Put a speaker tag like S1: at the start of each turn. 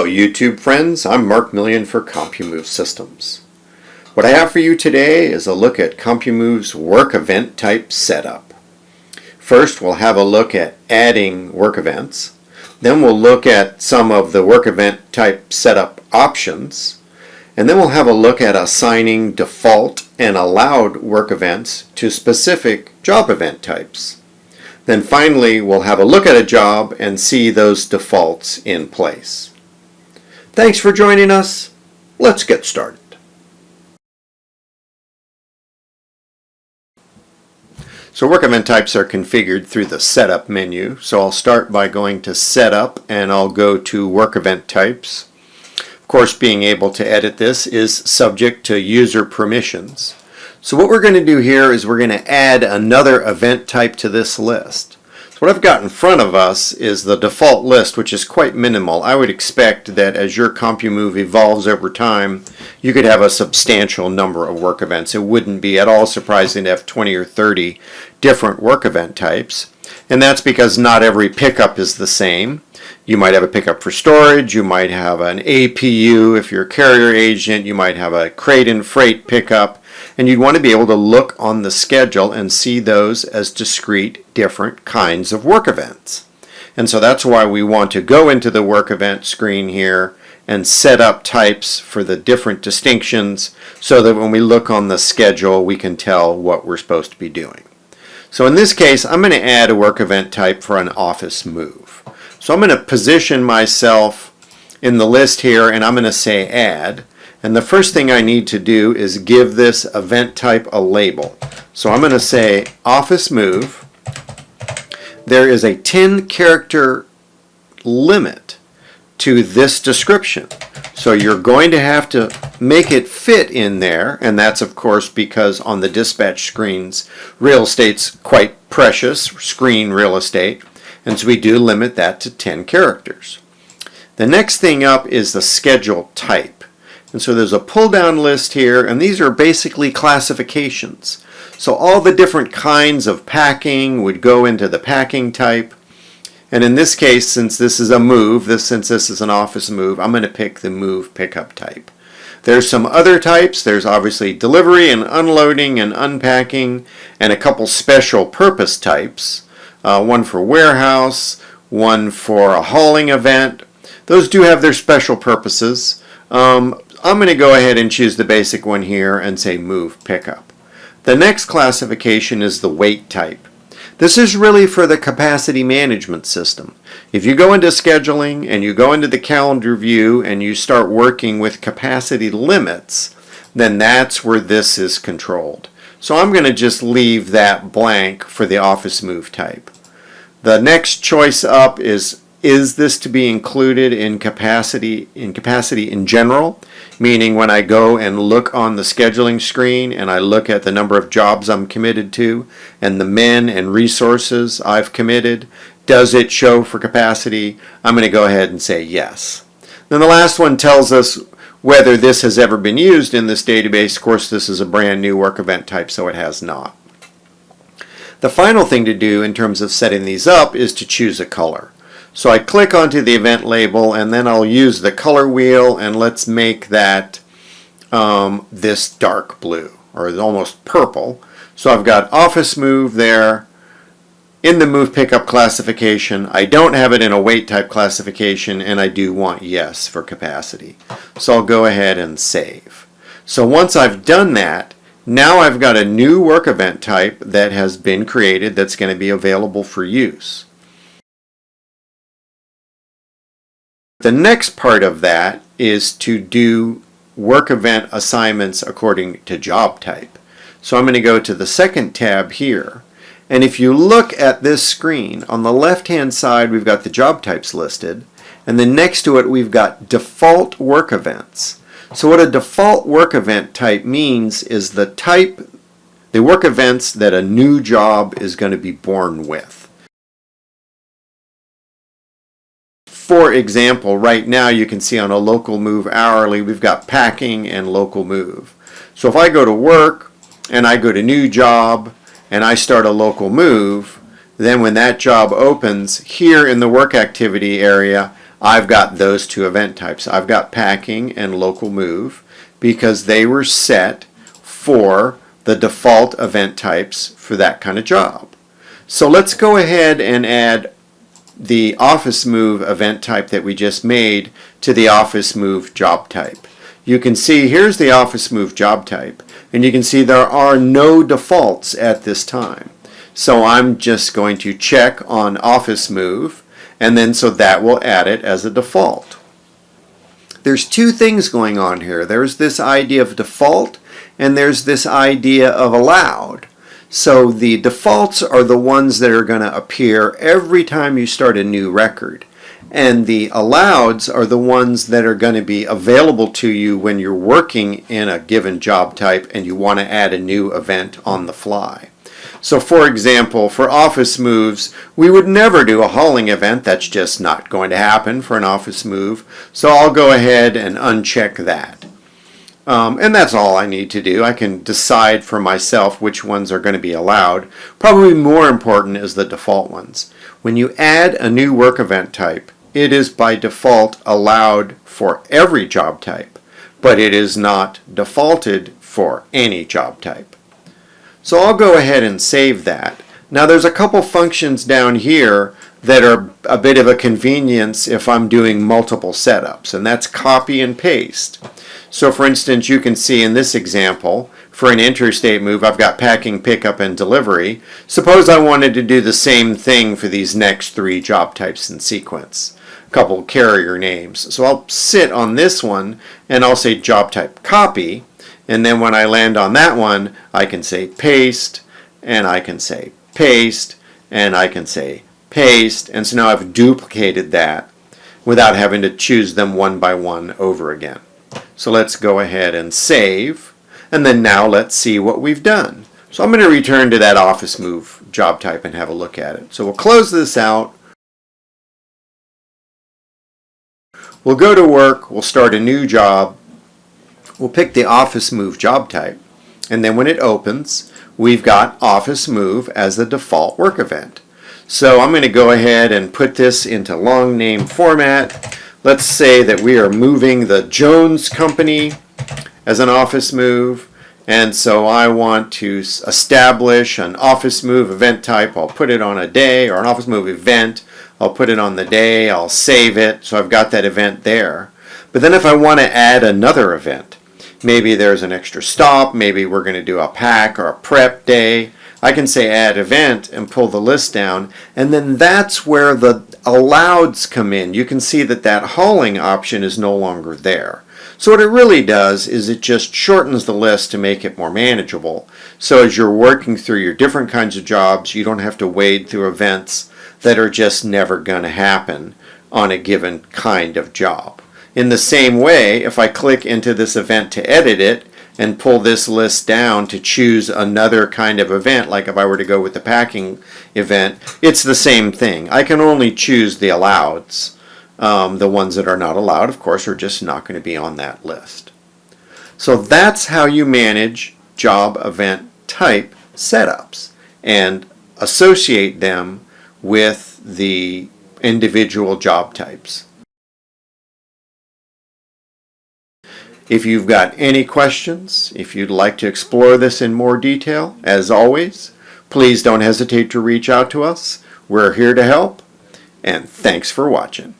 S1: YouTube friends, I'm Mark Millian for CompuMove Systems. What I have for you today is a look at CompuMove's work event type setup. First, we'll have a look at adding work events. Then we'll look at some of the work event type setup options. And then we'll have a look at assigning default and allowed work events to specific job event types. Then finally, we'll have a look at a job and see those defaults in place. Thanks for joining us. Let's get started. So work event types are configured through the Setup menu. So I'll start by going to Setup and I'll go to Work Event Types. Of course, being able to edit this is subject to user permissions. So what we're going to do here is we're going to add another event type to this list. So what I've got in front of us is the default list, which is quite minimal. I would expect that as your CompuMove evolves over time, you could have a substantial number of work events. It wouldn't be at all surprising to have 20 or 30 different work event types. And that's because not every pickup is the same. You might have a pickup for storage, you might have an APU if you're a carrier agent, you might have a crate and freight pickup, and you'd want to be able to look on the schedule and see those as discrete different kinds of work events. And so that's why we want to go into the work event screen here and set up types for the different distinctions so that when we look on the schedule we can tell what we're supposed to be doing. So in this case, I'm going to add a work event type for an office move. So I'm going to position myself in the list here and I'm going to say add. And the first thing I need to do is give this event type a label. So I'm going to say office move. There is a 10-character limit to this description. So you're going to have to make it fit in there, and that's of course because on the dispatch screens, real estate's quite precious, screen real estate, and so we do limit that to 10 characters. The next thing up is the schedule type. And so there's a pull-down list here, and these are basically classifications. So all the different kinds of packing would go into the packing type. And in this case, since this is a move, since this is an office move, I'm going to pick the move pickup type. There's some other types. There's obviously delivery and unloading and unpacking, and a couple special purpose types. One for warehouse, one for a hauling event. Those do have their special purposes. I'm going to go ahead and choose the basic one here and say move pickup. The next classification is the weight type. This is really for the capacity management system. If you go into scheduling and you go into the calendar view and you start working with capacity limits, then that's where this is controlled. So I'm going to just leave that blank for the office move type. The next choice up is this to be included in capacity in general? Meaning when I go and look on the scheduling screen and I look at the number of jobs I'm committed to and the men and resources I've committed, does it show for capacity? I'm going to go ahead and say yes. Then the last one tells us whether this has ever been used in this database. Of course, this is a brand new work event type, so it has not. The final thing to do in terms of setting these up is to choose a color. So I click onto the event label and then I'll use the color wheel and let's make that this dark blue or almost purple. So I've got office move there in the move pickup classification. I don't have it in a weight type classification and I do want yes for capacity. So I'll go ahead and save. So once I've done that, now I've got a new work event type that has been created that's going to be available for use. The next part of that is to do work event assignments according to job type. So I'm going to go to the second tab here. And if you look at this screen, on the left-hand side we've got the job types listed. And then next to it we've got default work events. So what a default work event type means is the work events that a new job is going to be born with. For example, right now you can see on a local move hourly we've got packing and local move. So if I go to work and I go to new job and I start a local move, then when that job opens here in the work activity area I've got those two event types. I've got packing and local move because they were set for the default event types for that kind of job. So let's go ahead and add the office move event type that we just made to the office move job type. You can see here's the office move job type, and you can see there are no defaults at this time. So I'm just going to check on office move, and then so that will add it as a default. There's two things going on here. There's this idea of default, and there's this idea of allowed. So the defaults are the ones that are going to appear every time you start a new record. And the alloweds are the ones that are going to be available to you when you're working in a given job type and you want to add a new event on the fly. So for example, for office moves, we would never do a hauling event. That's just not going to happen for an office move. So I'll go ahead and uncheck that. And that's all I need to do. I can decide for myself which ones are going to be allowed. Probably more important is the default ones. When you add a new work event type, it is by default allowed for every job type, but it is not defaulted for any job type. So I'll go ahead and save that. Now there's a couple functions down here that are a bit of a convenience if I'm doing multiple setups, and that's copy and paste. So for instance, you can see in this example, for an interstate move, I've got packing, pickup, and delivery. Suppose I wanted to do the same thing for these next three job types in sequence. A couple carrier names. So I'll sit on this one, and I'll say job type copy, and then when I land on that one, I can say paste, and I can say paste, and I can say paste, and so now I've duplicated that without having to choose them one by one over again. So let's go ahead and save, and then now let's see what we've done. So I'm going to return to that office move job type and have a look at it. So we'll close this out. We'll go to work, we'll start a new job, we'll pick the office move job type, and then when it opens, we've got office move as the default work event. So I'm going to go ahead and put this into long name format. Let's say that we are moving the Jones Company as an office move, and so I want to establish an office move event type. I'll put it on a day, or an office move event. I'll put it on the day, I'll save it, so I've got that event there. But then if I want to add another event, maybe there's an extra stop, maybe we're going to do a pack or a prep day, I can say add event and pull the list down, and then that's where the allows come in. You can see that that hauling option is no longer there. So what it really does is it just shortens the list to make it more manageable. So as you're working through your different kinds of jobs, you don't have to wade through events that are just never going to happen on a given kind of job. In the same way, if I click into this event to edit it and pull this list down to choose another kind of event, like if I were to go with the packing event, it's the same thing. I can only choose the alloweds. The ones that are not allowed, of course, are just not going to be on that list. So that's how you manage job event type setups and associate them with the individual job types. If you've got any questions, if you'd like to explore this in more detail, as always, please don't hesitate to reach out to us. We're here to help, and thanks for watching.